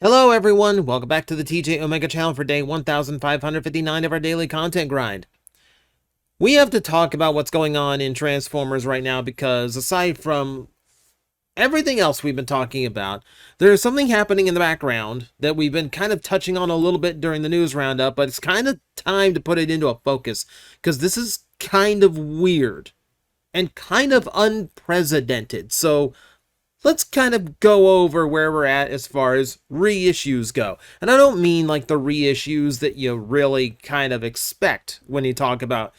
Hello everyone, welcome back to the TJOmega channel for day 1559 of our daily content grind. We have to talk about what's going on in Transformers right now because aside from everything else we've been talking about, there's something happening in the background that we've been kind of touching on a little bit during the news roundup, but it's kind of time to put it into a focus because this is kind of weird and kind of unprecedented. So let's kind of go over where we're at as far as reissues go. And I don't mean like the reissues that you really kind of expect when you talk about.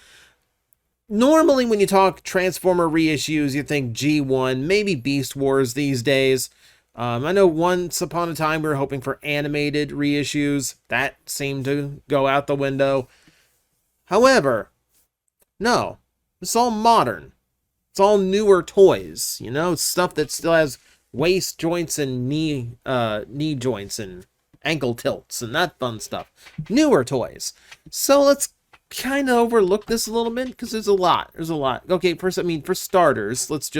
Normally, when you talk Transformer reissues, you think G1, maybe Beast Wars these days. I know once upon a time we were hoping for animated reissues. That seemed to go out the window. However, no, it's all modern. It's all newer toys, stuff that still has waist joints and knee joints and ankle tilts and that fun stuff. Newer toys. So let's kind of overlook this a little bit because there's a lot. Okay, first, for starters, let's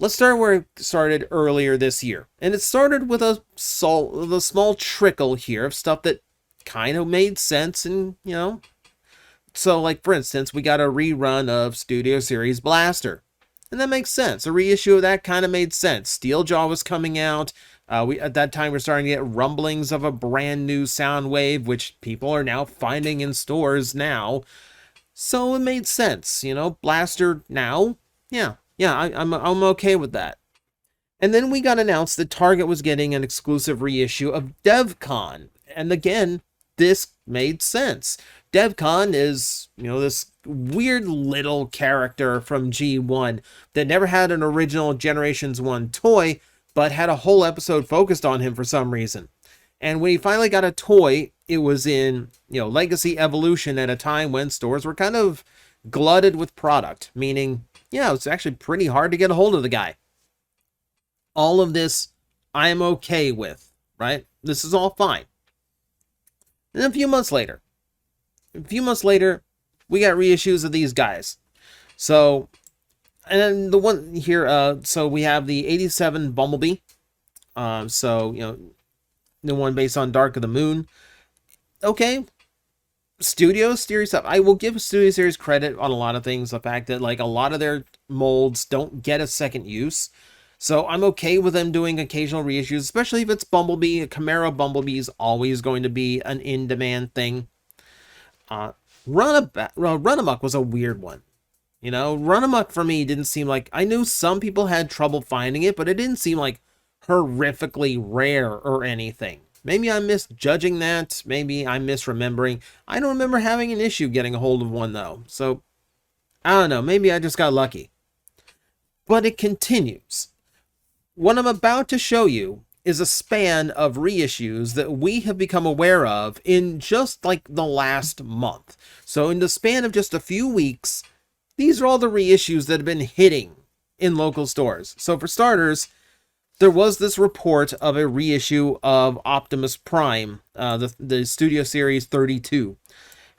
start where it started earlier this year. And it started with a small trickle here of stuff that kind of made sense and, so, like, for instance, we got a rerun of Studio Series Blaster. And that makes sense. A reissue of that kind of made sense. Steeljaw was coming out. At that time, we're starting to get rumblings of a brand new Soundwave, which people are now finding in stores now. So it made sense, Blaster now. Yeah, I'm okay with that. And then we got announced that Target was getting an exclusive reissue of DevCon. And again, this made sense. DevCon is, this weird little character from G1 that never had an original Generations 1 toy, but had a whole episode focused on him for some reason. And when he finally got a toy, it was in, Legacy Evolution at a time when stores were kind of glutted with product, meaning, it's actually pretty hard to get a hold of the guy. All of this, I'm okay with, right? This is all fine. And a few months later, we got reissues of these guys. So, and then the one here, so we have the 87 Bumblebee. The one based on Dark of the Moon. Okay. Studio Series stuff. I will give Studio Series credit on a lot of things. The fact that, like, a lot of their molds don't get a second use. So I'm okay with them doing occasional reissues, especially if it's Bumblebee. A Camaro Bumblebee is always going to be an in-demand thing. Run Amok was a weird one. Run Amok for me didn't seem like... I knew some people had trouble finding it, but it didn't seem like horrifically rare or anything. Maybe I'm misjudging that. Maybe I'm misremembering. I don't remember having an issue getting a hold of one, though. So, I don't know. Maybe I just got lucky. But it continues. What I'm about to show you is a span of reissues that we have become aware of in just like the last month. So in the span of just a few weeks, these are all the reissues that have been hitting in local stores. So for starters, there was this report of a reissue of Optimus Prime, the Studio Series 32.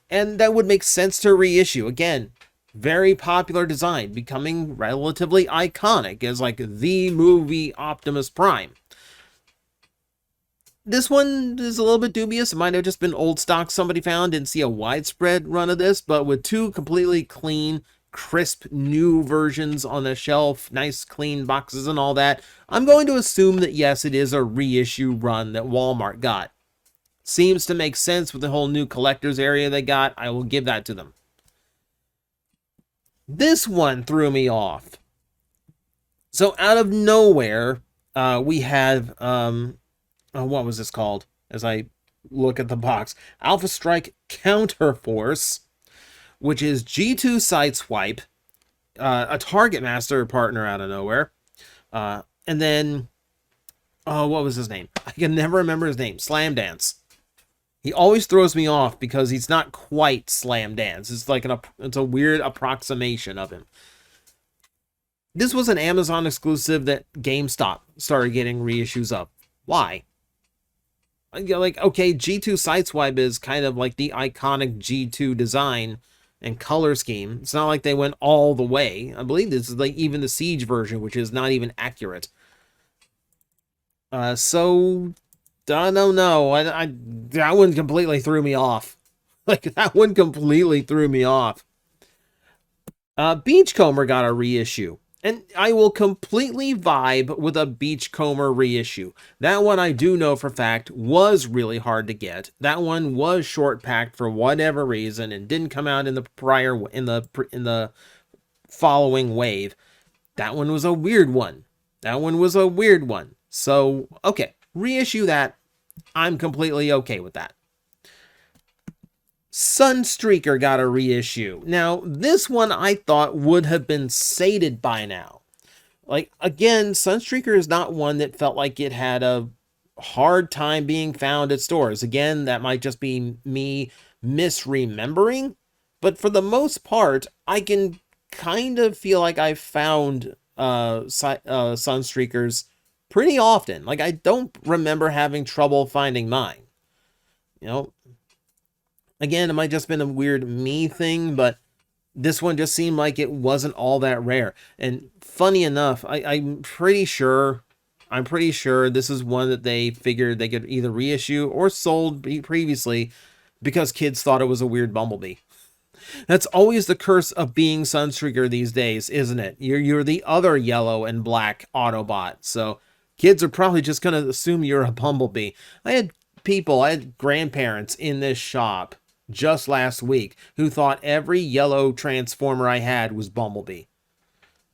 And that would make sense to reissue. Again, very popular design, becoming relatively iconic as like the movie Optimus Prime. This one is a little bit dubious. It might have just been old stock somebody found. Didn't see a widespread run of this, but with two completely clean, crisp, new versions on the shelf, nice, clean boxes and all that, I'm going to assume that, yes, it is a reissue run that Walmart got. Seems to make sense with the whole new collector's area they got. I will give that to them. This one threw me off. So out of nowhere, we have... what was this called? As I look at the box. Alpha Strike Counterforce, which is G2 Sideswipe, a Target Master partner out of nowhere. And then, what was his name? I can never remember his name. Slam Dance. He always throws me off because he's not quite Slam Dance. It's like it's a weird approximation of him. This was an Amazon exclusive that GameStop started getting reissues of. Why? Like, okay, G2 Sideswipe is kind of like the iconic G2 design and color scheme. It's not like they went all the way. I believe this is like even the Siege version, which is not even accurate. So I don't know. That one completely threw me off. Like that one completely threw me off. Beachcomber got a reissue. And I will completely vibe with a Beachcomber reissue. That one I do know for fact was really hard to get. That one was short packed for whatever reason and didn't come out in the following wave. That one was a weird one. That one was a weird one. So, okay, reissue that. I'm completely okay with that. Sunstreaker got a reissue. Now, this one I thought would have been sated by now. Like, again, Sunstreaker is not one that felt like it had a hard time being found at stores. Again, that might just be me misremembering. But for the most part, I can kind of feel like I found Sunstreakers pretty often. Like, I don't remember having trouble finding mine. You know, again, it might just been a weird me thing, but this one just seemed like it wasn't all that rare. And funny enough, I'm pretty sure this is one that they figured they could either reissue or sold previously because kids thought it was a weird Bumblebee. That's always the curse of being Sunstreaker these days, isn't it? You're the other yellow and black Autobot, so kids are probably just going to assume you're a Bumblebee. I had grandparents in this shop just last week who thought every yellow Transformer I had was Bumblebee.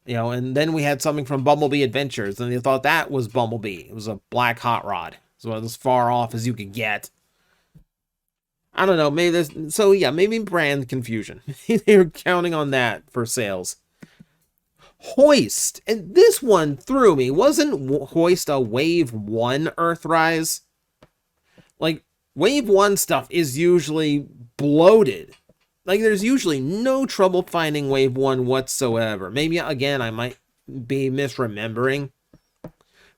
You know, and then we had something from Bumblebee Adventures, and they thought that was Bumblebee. It was a black hot rod. So it was as far off as you could get. I don't know, maybe there's... So yeah, maybe brand confusion. They were counting on that for sales. Hoist. And this one threw me. Wasn't Hoist a Wave 1 Earthrise? Like, Wave 1 stuff is usually bloated. Like, there's usually no trouble finding Wave 1 whatsoever. Maybe, again, I might be misremembering.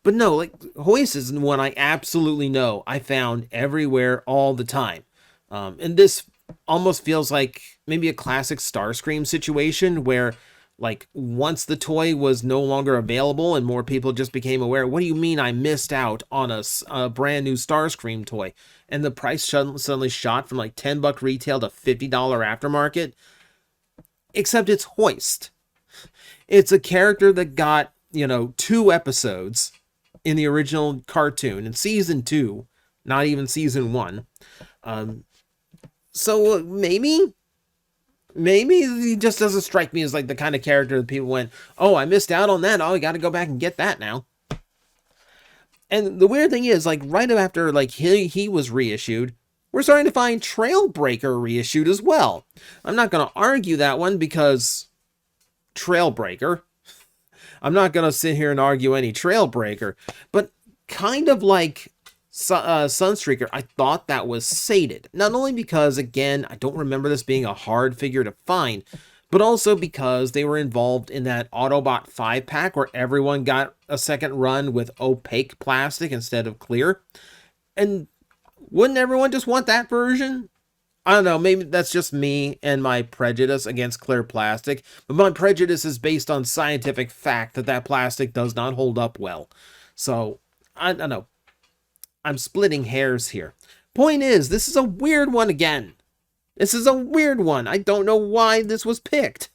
But no, like, Hoist is one I absolutely know I found everywhere all the time. And this almost feels like maybe a classic Starscream situation where, like, once the toy was no longer available and more people just became aware, what do you mean I missed out on a brand new Starscream toy? And the price suddenly shot from like $10 retail to $50 aftermarket. Except it's Hoist. It's a character that got, 2 episodes in the original cartoon in season 2, not even season 1. So maybe he just doesn't strike me as like the kind of character that people went, oh, I missed out on that. Oh, I got to go back and get that now. And the weird thing is, like, right after like he was reissued, we're starting to find Trailbreaker reissued as well. I'm not going to argue that one because Trailbreaker. I'm not going to sit here and argue any Trailbreaker, but kind of like Sunstreaker, I thought that was sated. Not only because, again, I don't remember this being a hard figure to find, but also because they were involved in that Autobot 5-pack where everyone got a second run with opaque plastic instead of clear. And wouldn't everyone just want that version? I don't know, maybe that's just me and my prejudice against clear plastic, but my prejudice is based on scientific fact that plastic does not hold up well. So, I don't know. I'm splitting hairs here. Point is, this is a weird one again. This is a weird one. I don't know why this was picked.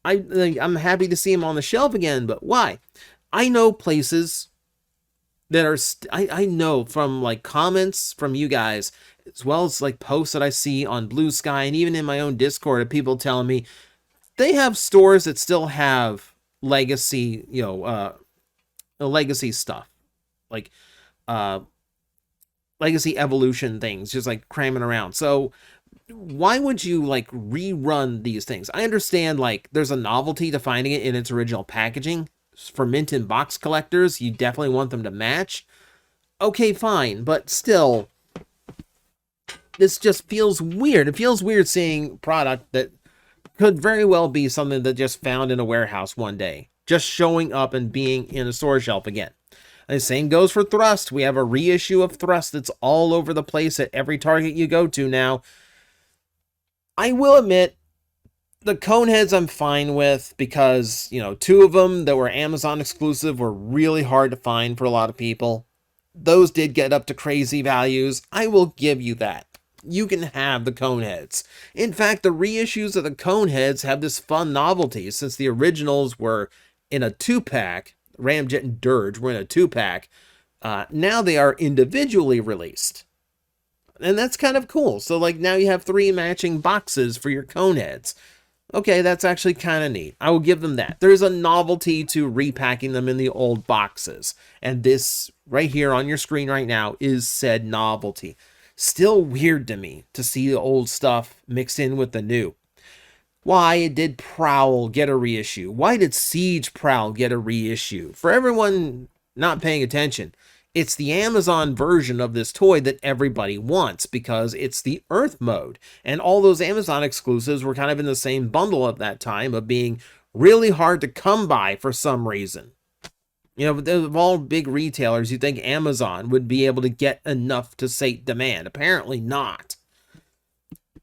I'm happy to see him on the shelf again, but why? I know places that are... I know from like comments from you guys, as well as like posts that I see on Blue Sky and even in my own Discord of people telling me they have stores that still have legacy, legacy stuff. Like... legacy evolution things, just like cramming around. So why would you like rerun these things? I understand like there's a novelty to finding it in its original packaging. For mint and box collectors, you definitely want them to match. Okay, fine, but still, this just feels weird. It feels weird seeing product that could very well be something that just found in a warehouse one day, just showing up and being in a store shelf again. And the same goes for Thrust. We have a reissue of Thrust that's all over the place at every Target you go to now. I will admit, The Coneheads I'm fine with because, you know, two of them that were Amazon exclusive were really hard to find for a lot of people. Those did get up to crazy values. I will give you that. You can have the Coneheads. In fact, the reissues of the Coneheads have this fun novelty since the originals were in a 2-pack. Ramjet and Dirge were in a 2-pack. Now they are individually released. And that's kind of cool. So, like, now you have 3 matching boxes for your Coneheads. Okay, that's actually kind of neat. I will give them that. There's a novelty to repacking them in the old boxes. And this right here on your screen right now is said novelty. Still weird to me to see the old stuff mixed in with the new. Why did Prowl get a reissue? Why did Siege Prowl get a reissue? For everyone not paying attention, it's the Amazon version of this toy that everybody wants because it's the Earth mode. And all those Amazon exclusives were kind of in the same bundle at that time of being really hard to come by for some reason. You know, of all big retailers, you'd think Amazon would be able to get enough to sate demand. Apparently not.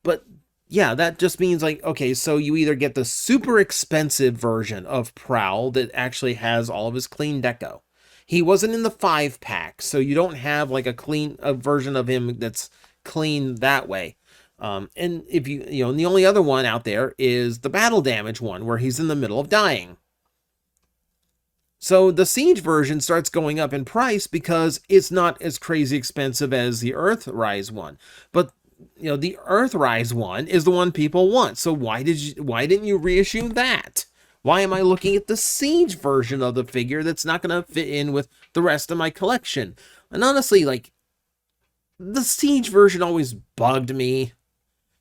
But yeah, that just means like, okay, so you either get the super expensive version of Prowl that actually has all of his clean deco. He wasn't in the 5-pack, so you don't have like a version of him that's clean that way. And if and the only other one out there is the battle damage one where he's in the middle of dying. So the Siege version starts going up in price because it's not as crazy expensive as the Earthrise one. But the Earthrise one is the one people want. So why didn't you reissue that? Why am I looking at the Siege version of the figure that's not going to fit in with the rest of my collection? And honestly, like, the Siege version always bugged me.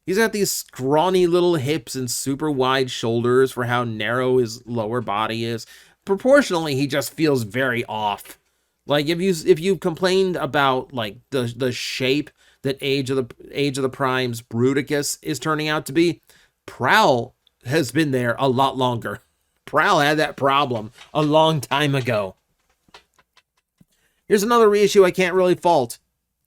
He's got these scrawny little hips and super wide shoulders for how narrow his lower body is. Proportionally, he just feels very off. Like, if you complained about like the shape that Age of the Prime's Bruticus is turning out to be, Prowl has been there a lot longer. Prowl had that problem a long time ago. Here's another reissue I can't really fault.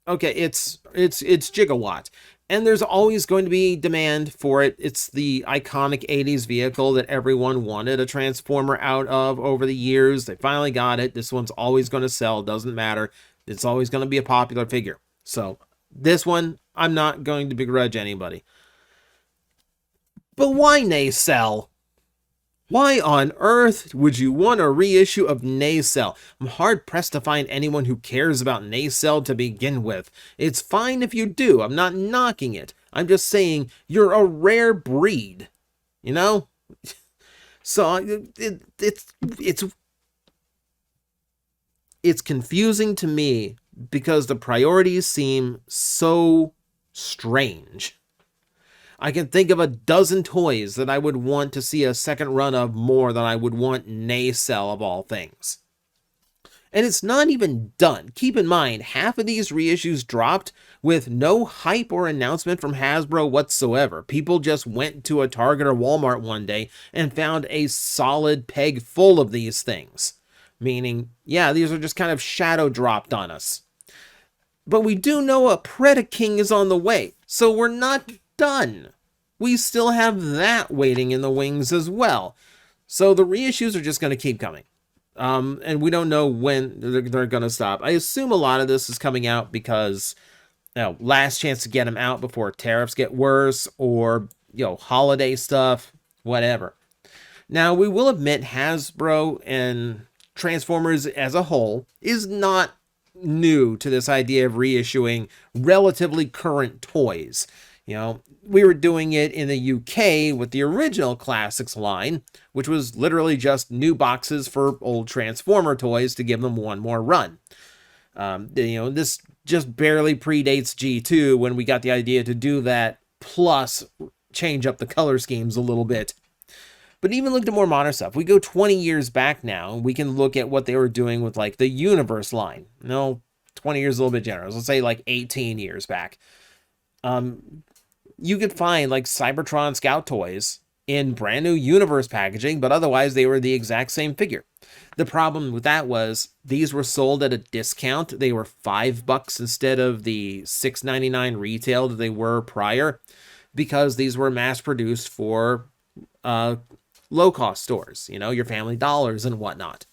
Okay, it's Gigawatt. And there's always going to be demand for it. It's the iconic 80s vehicle that everyone wanted a Transformer out of over the years. They finally got it. This one's always going to sell. Doesn't matter. It's always going to be a popular figure. So this one, I'm not going to begrudge anybody. But why Nacelle? Why on earth would you want a reissue of Nacelle? I'm hard-pressed to find anyone who cares about Nacelle to begin with. It's fine if you do. I'm not knocking it. I'm just saying you're a rare breed. You know? So it's confusing to me because the priorities seem so strange. I can think of a dozen toys that I would want to see a second run of more than I would want Nacelle of all things. And it's not even done. Keep in mind, half of these reissues dropped with no hype or announcement from Hasbro whatsoever. People just went to a Target or Walmart one day and found a solid peg full of these things. Meaning, yeah, these are just kind of shadow dropped on us. But we do know a Predaking is on the way, so we're not done. We still have that waiting in the wings as well. So the reissues are just going to keep coming. And we don't know when they're going to stop. I assume a lot of this is coming out because, last chance to get them out before tariffs get worse or, holiday stuff, whatever. Now, we will admit Hasbro and Transformers as a whole is not new to this idea of reissuing relatively current toys. We were doing it in the UK with the original Classics line, which was literally just new boxes for old Transformer toys to give them one more run. This just barely predates G2 when we got the idea to do that, plus change up the color schemes a little bit. But even look at more modern stuff. We go 20 years back now, and we can look at what they were doing with like the Universe line. 20 years is a little bit generous. Let's say like 18 years back. You could find like Cybertron Scout toys in brand new Universe packaging, but otherwise they were the exact same figure. The problem with that was these were sold at a discount. They were $5 instead of the $6.99 retail that they were prior, because these were mass produced for low-cost stores, you know, your Family Dollars and whatnot.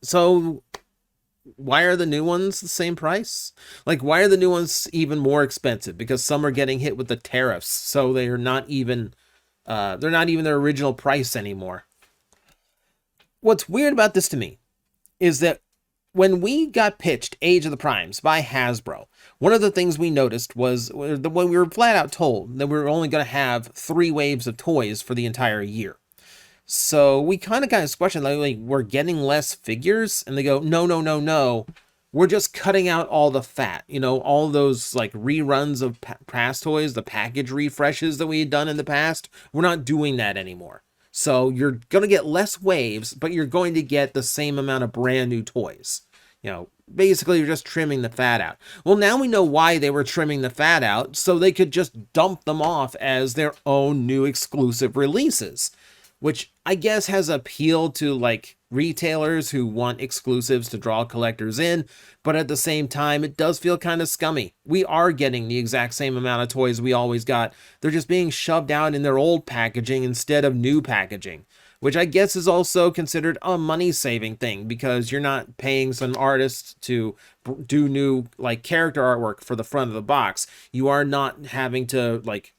So why are the new ones the same price? Like, why are the new ones even more expensive? Because some are getting hit with the tariffs, so they're not even their original price anymore. What's weird about this to me is that when we got pitched Age of the Primes by Hasbro, one of the things we noticed was when we were flat out told that we were only going to have 3 waves of toys for the entire year. So we kind of questioned, like, we're getting less figures? And they go, no, no, no, no. We're just cutting out all the fat. You know, all those, like, reruns of past toys, the package refreshes that we had done in the past. We're not doing that anymore. So you're going to get less waves, but you're going to get the same amount of brand new toys. You know, basically you're just trimming the fat out. Well, now we know why they were trimming the fat out, so they could just dump them off as their own new exclusive releases, which I guess has appeal to, like, retailers who want exclusives to draw collectors in, but at the same time, it does feel kind of scummy. We are getting the exact same amount of toys we always got. They're just being shoved out in their old packaging instead of new packaging, which I guess is also considered a money-saving thing, because you're not paying some artists to do new, like, character artwork for the front of the box. You are not having to, like,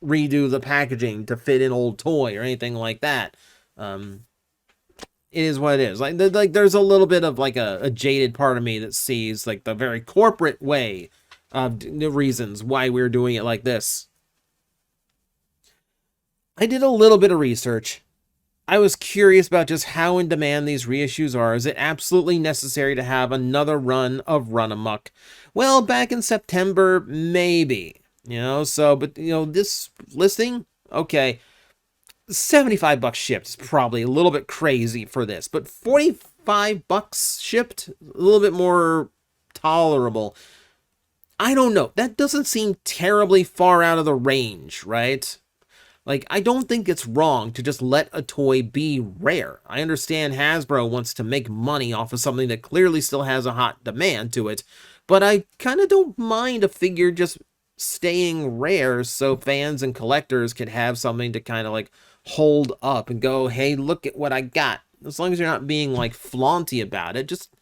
redo the packaging to fit an old toy or anything like that. It is what it is. Like there's a little bit of, like, a jaded part of me that sees, like, the very corporate way of the reasons why we're doing it like this. I did a little bit of research. I was curious about just how in demand these reissues are. Is it absolutely necessary to have another run of Run Amok? Well, back in September, maybe. You know, so, but, you know, this listing, okay, $75 shipped is probably a little bit crazy for this, but $45 shipped, a little bit more tolerable. I don't know. That doesn't seem terribly far out of the range, right? Like, I don't think it's wrong to just let a toy be rare. I understand Hasbro wants to make money off of something that clearly still has a hot demand to it, but I kind of don't mind a figure just staying rare so fans and collectors can have something to kind of, like, hold up and go, hey, look at what I got. As long as you're not being, like, flaunty about it, just,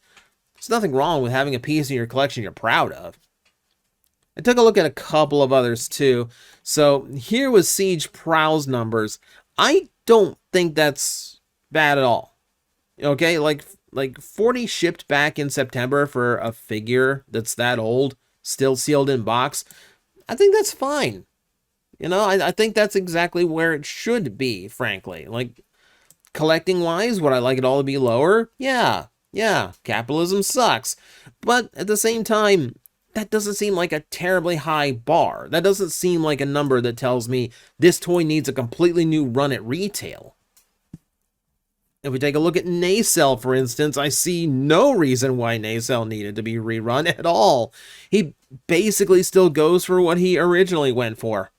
there's nothing wrong with having a piece in your collection you're proud of. I took a look at a couple of others too. So here was Siege Prowl's numbers. I don't think that's bad at all. Okay, like 40 shipped back in September for a figure that's that old, still sealed in box. I think that's fine. You know, I think that's exactly where it should be, frankly. Like, collecting wise, would I like it all to be lower? Yeah, capitalism sucks. But at the same time, that doesn't seem like a terribly high bar. That doesn't seem like a number that tells me this toy needs a completely new run at retail. If we take a look at Nacelle, for instance, I see no reason why Nacelle needed to be rerun at all. He basically still goes for what he originally went for.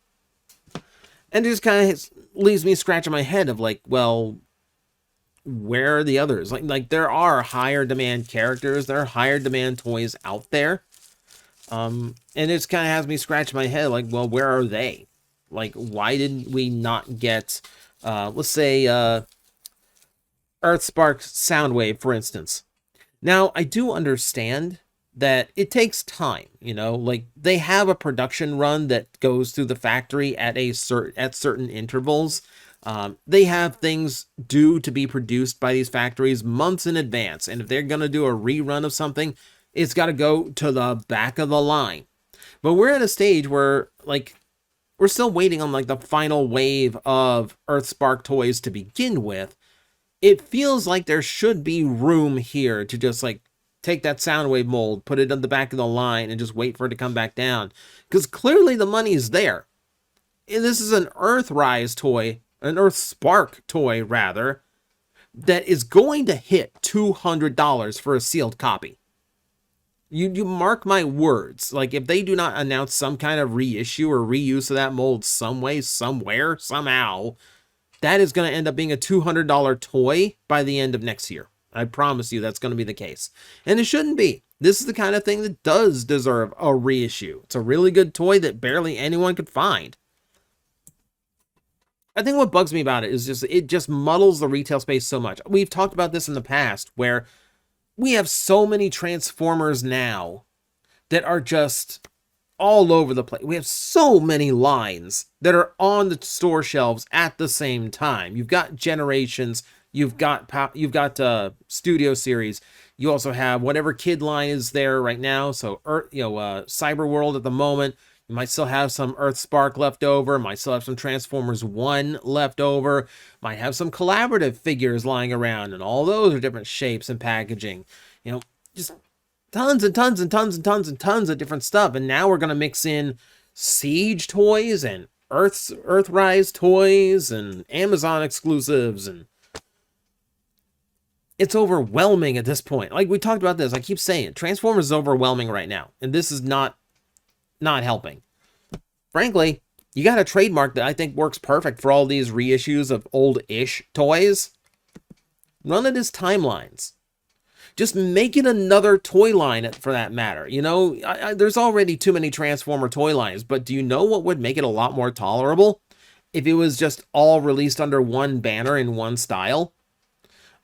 And it just kind of leaves me scratching my head of, like, well, where are the others? Like there are higher demand characters, there are higher demand toys out there. And it just kind of has me scratch my head, like, well, where are they? Like, why didn't we not get, let's say, Earthspark Soundwave, for instance? Now, I do understand that it takes time, you know, like, they have a production run that goes through the factory at certain intervals. They have things due to be produced by these factories months in advance, and if they're going to do a rerun of something, it's got to go to the back of the line. But we're at a stage where, like, we're still waiting on, like, the final wave of Earthspark toys to begin with. It feels like there should be room here to just, like, take that Soundwave mold, put it on the back of the line, and just wait for it to come back down. Because clearly the money is there. And this is an Earthrise toy, an Earthspark toy, rather, that is going to hit $200 for a sealed copy. You mark my words. Like, if they do not announce some kind of reissue or reuse of that mold some way, somewhere, somehow, that is going to end up being a $200 toy by the end of next year. I promise you that's going to be the case. And it shouldn't be. This is the kind of thing that does deserve a reissue. It's a really good toy that barely anyone could find. I think what bugs me about it is it just muddles the retail space so much. We've talked about this in the past where we have so many Transformers now that are just all over the place. We have so many lines that are on the store shelves at the same time. You've got Generations, you've got Studio Series. You also have whatever kid line is there right now. So Cyber World at the moment. You might still have some Earth Spark left over. Might still have some Transformers 1 left over. Might have some collaborative figures lying around, and all those are different shapes and packaging. Just tons and tons and tons and tons and tons of different stuff. And now we're going to mix in Siege toys and Earthrise toys and Amazon exclusives, and it's overwhelming at this point. Like we talked about this, I keep saying Transformers is overwhelming right now, and this is not helping. Frankly, you got a trademark that I think works perfect for all these reissues of old-ish toys. Run it as timelines. Just make it another toy line for that matter. There's already too many Transformer toy lines, but do you know what would make it a lot more tolerable? If it was just all released under one banner in one style.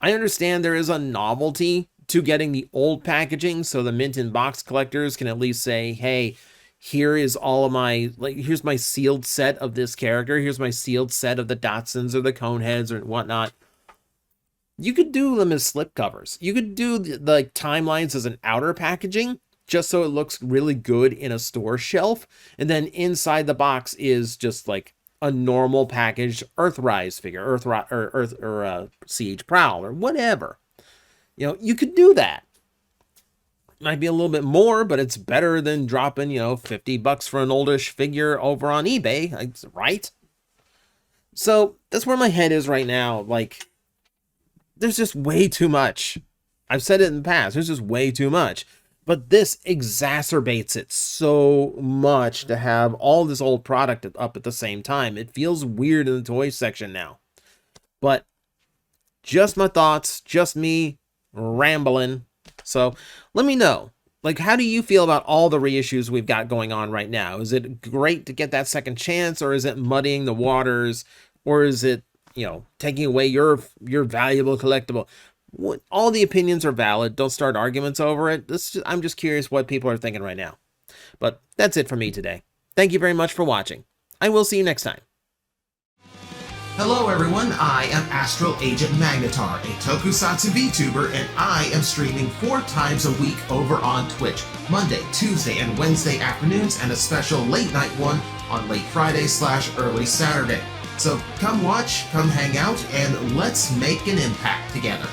I understand there is a novelty to getting the old packaging, so the mint in box collectors can at least say, hey, here is all of my, here's my sealed set of this character. Here's my sealed set of the Datsuns or the Coneheads or whatnot. You could do them as slipcovers. You could do the timelines as an outer packaging, just so it looks really good in a store shelf. And then inside the box is just like a normal packaged Earthrise figure, Siege Prowl or whatever. You could do that. Might be a little bit more, but it's better than dropping, $50 for an oldish figure over on eBay, right? So that's where my head is right now. Like, there's just way too much. I've said it in the past. There's just way too much. But this exacerbates it so much to have all this old product up at the same time. It feels weird in the toy section now. But just my thoughts, just me rambling. So let me know, how do you feel about all the reissues we've got going on right now? Is it great to get that second chance, or is it muddying the waters, or is it, taking away your valuable collectible? All the opinions are valid. Don't start arguments over it. I'm just curious what people are thinking right now. But that's it for me today. Thank you very much for watching. I will see you next time. Hello everyone, I am Astral Agent Magnetar, a Tokusatsu VTuber, and I am streaming 4 times a week over on Twitch, Monday, Tuesday, and Wednesday afternoons, and a special late night one on late Friday/early Saturday. So come watch, come hang out, and let's make an impact together.